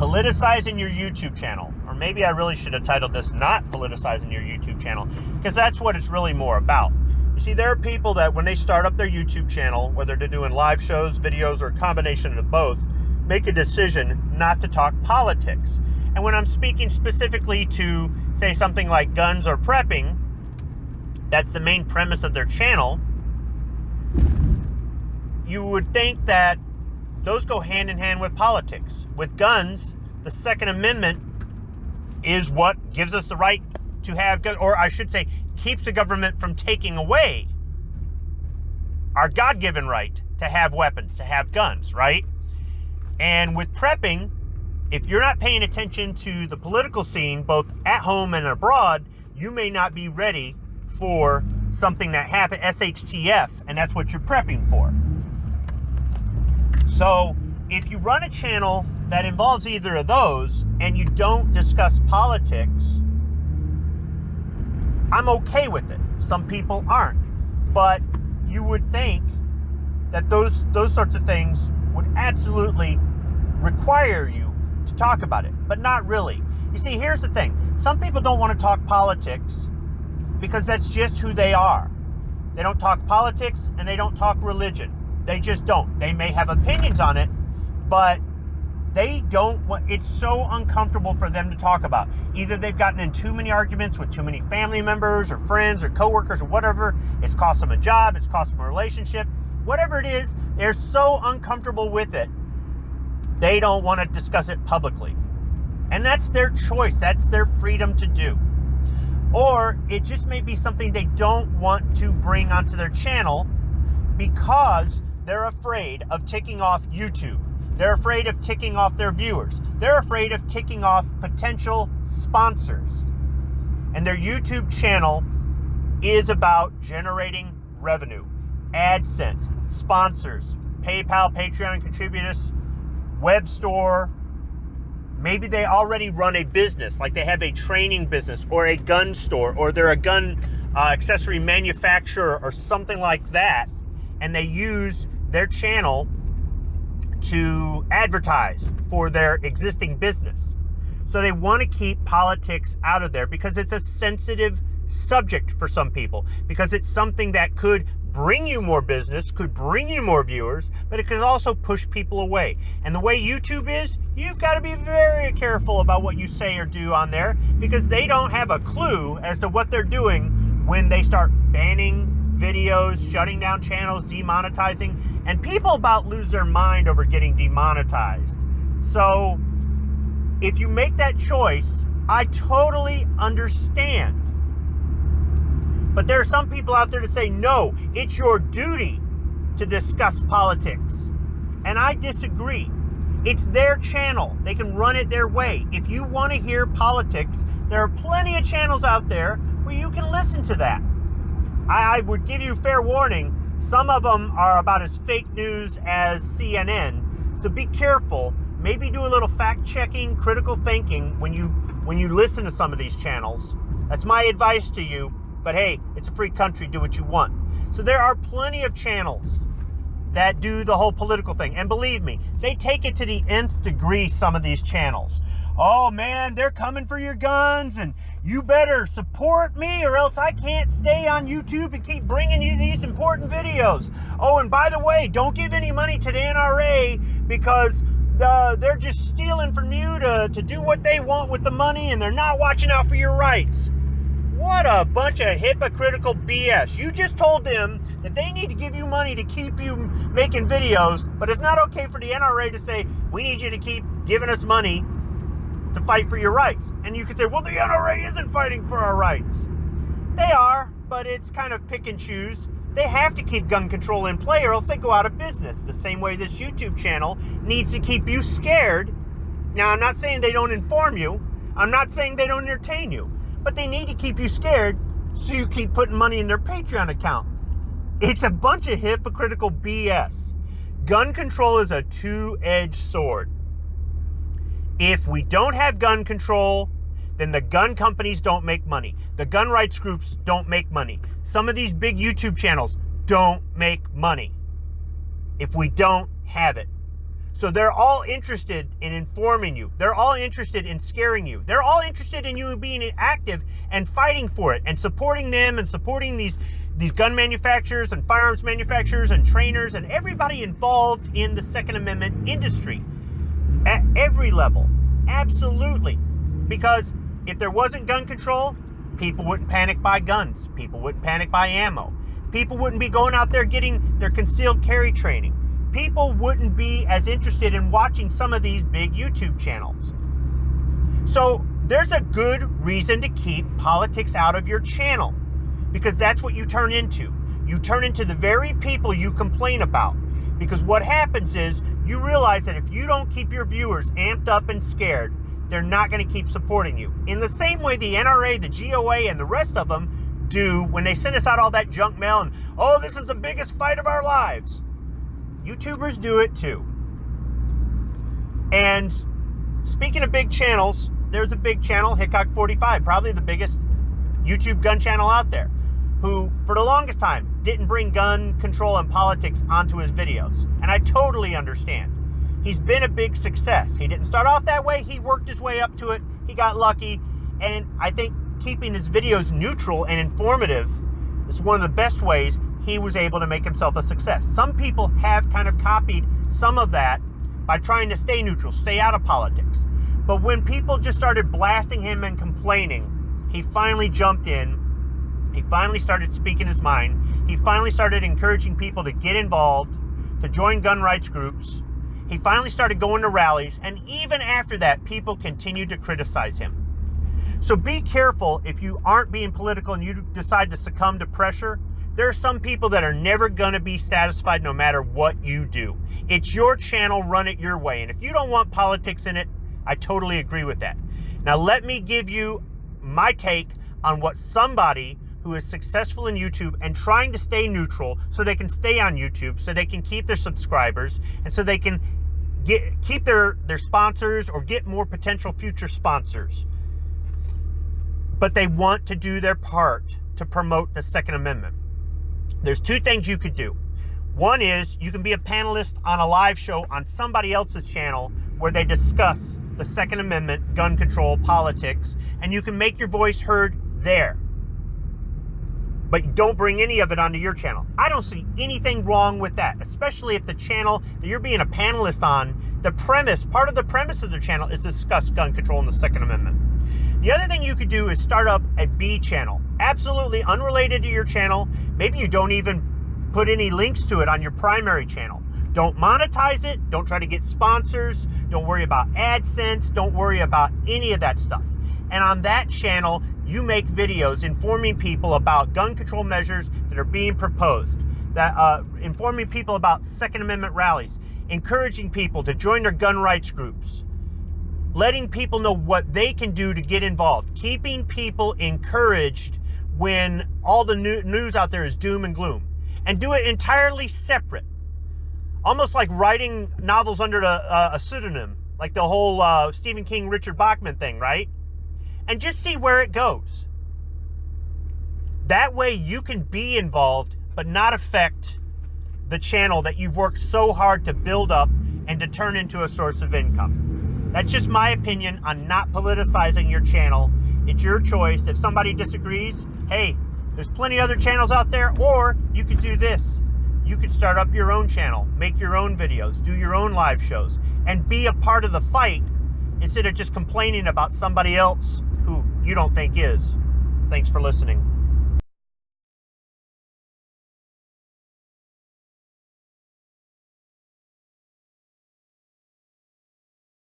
Politicizing your YouTube channel. Or maybe I really should have titled this Not Politicizing Your YouTube Channel, because that's what it's really more about. You see, there are people that when they start up their YouTube channel, whether they're doing live shows, videos, or a combination of both, make a decision not to talk politics. And when I'm speaking specifically to, say, something like guns or prepping, that's the main premise of their channel, you would think that those go hand in hand with politics. With guns, the Second Amendment is what gives us the right to have guns, or I should say, keeps the government from taking away our God-given right to have weapons, to have guns, right? And with prepping, if you're not paying attention to the political scene, both at home and abroad, you may not be ready for something that happened, SHTF, and that's what you're prepping for. So if you run a channel that involves either of those and you don't discuss politics, I'm okay with it. Some people aren't. But you would think that those sorts of things would absolutely require you to talk about it, but not really. You see, here's the thing. Some people don't want to talk politics because that's just who they are. They don't talk politics and they don't talk religion. They just don't. They may have opinions on it, but they don't want, it's so uncomfortable for them to talk about. Either they've gotten in too many arguments with too many family members or friends or coworkers or whatever. It's cost them a job. It's cost them a relationship. Whatever it is, they're so uncomfortable with it, they don't want to discuss it publicly. And that's their choice. That's their freedom to do. Or it just may be something they don't want to bring onto their channel because they're afraid of ticking off YouTube. They're afraid of ticking off their viewers. They're afraid of ticking off potential sponsors. And their YouTube channel is about generating revenue, AdSense, sponsors, PayPal, Patreon contributors, web store. Maybe they already run a business, like they have a training business or a gun store, or they're a gun accessory manufacturer or something like that. And they use their channel to advertise for their existing business. So they want to keep politics out of there because it's a sensitive subject for some people, because it's something that could bring you more business, could bring you more viewers, but it could also push people away. And the way YouTube is, you've got to be very careful about what you say or do on there, because they don't have a clue as to what they're doing when they start banning videos, shutting down channels, demonetizing, and people about lose their mind over getting demonetized. So if you make that choice, I totally understand. But there are some people out there that say, no, it's your duty to discuss politics. And I disagree. It's their channel. They can run it their way. If you want to hear politics, there are plenty of channels out there where you can listen to that. I would give you fair warning. Some of them are about as fake news as CNN. So be careful. Maybe do a little fact checking, critical thinking when you listen to some of these channels. That's my advice to you. But hey, it's a free country. Do what you want. So there are plenty of channels that do the whole political thing. And believe me, they take it to the nth degree, some of these channels. Oh man, they're coming for your guns and you better support me or else I can't stay on YouTube and keep bringing you these important videos. Oh, and by the way, don't give any money to the NRA because they're just stealing from you to do what they want with the money and they're not watching out for your rights. What a bunch of hypocritical BS. You just told them that they need to give you money to keep you making videos, but it's not okay for the NRA to say, we need you to keep giving us money to fight for your rights. And you could say, well, the NRA isn't fighting for our rights. They are, but it's kind of pick and choose. They have to keep gun control in play or else they go out of business. The same way this YouTube channel needs to keep you scared. Now, I'm not saying they don't inform you. I'm not saying they don't entertain you. But they need to keep you scared so you keep putting money in their Patreon account. It's a bunch of hypocritical BS. Gun control is a two-edged sword. If we don't have gun control, then the gun companies don't make money. The gun rights groups don't make money. Some of these big YouTube channels don't make money if we don't have it. So they're all interested in informing you. They're all interested in scaring you. They're all interested in you being active and fighting for it and supporting them and supporting these gun manufacturers and firearms manufacturers and trainers and everybody involved in the Second Amendment industry at every level. Absolutely. Because if there wasn't gun control, people wouldn't panic buy guns. People wouldn't panic buy ammo. People wouldn't be going out there getting their concealed carry training. People wouldn't be as interested in watching some of these big YouTube channels. So there's a good reason to keep politics out of your channel, because that's what you turn into. You turn into the very people you complain about. Because what happens is you realize that if you don't keep your viewers amped up and scared, they're not going to keep supporting you. In the same way the NRA, the GOA, and the rest of them do when they send us out all that junk mail and, oh, this is the biggest fight of our lives. YouTubers do it too. And speaking of big channels, there's a big channel, Hickok 45, probably the biggest YouTube gun channel out there, who for the longest time didn't bring gun control and politics onto his videos. And I totally understand. He's been a big success. He didn't start off that way. He worked his way up to it. He got lucky. And I think keeping his videos neutral and informative is one of the best ways he was able to make himself a success. Some people have kind of copied some of that by trying to stay neutral, stay out of politics. But when people just started blasting him and complaining, he finally jumped in. He finally started speaking his mind. He finally started encouraging people to get involved, to join gun rights groups. He finally started going to rallies. And even after that, people continued to criticize him. So be careful if you aren't being political and you decide to succumb to pressure. There are some people that are never going to be satisfied no matter what you do. It's your channel, run it your way. And if you don't want politics in it, I totally agree with that. Now let me give you my take on what somebody who is successful in YouTube and trying to stay neutral so they can stay on YouTube, so they can keep their subscribers, and so they can keep their sponsors or get more potential future sponsors. But they want to do their part to promote the Second Amendment. There's two things you could do. One is you can be a panelist on a live show on somebody else's channel where they discuss the Second Amendment, gun control, politics, and you can make your voice heard there. But don't bring any of it onto your channel. I don't see anything wrong with that, especially if the channel that you're being a panelist on, part of the premise of the channel is to discuss gun control and the Second Amendment. The other thing you could do is start up a B channel, absolutely unrelated to your channel. Maybe you don't even put any links to it on your primary channel. Don't monetize it. Don't try to get sponsors. Don't worry about AdSense. Don't worry about any of that stuff. And on that channel, you make videos informing people about gun control measures that are being proposed, informing people about Second Amendment rallies, encouraging people to join their gun rights groups, letting people know what they can do to get involved, keeping people encouraged when all the news out there is doom and gloom, and do it entirely separate. Almost like writing novels under a pseudonym, like the whole Stephen King, Richard Bachman thing, right? And just see where it goes. That way you can be involved, but not affect the channel that you've worked so hard to build up and to turn into a source of income. That's just my opinion on not politicizing your channel. It's your choice. If somebody disagrees, hey, there's plenty of other channels out there, or you could do this. You could start up your own channel, make your own videos, do your own live shows, and be a part of the fight instead of just complaining about somebody else who you don't think is. Thanks for listening.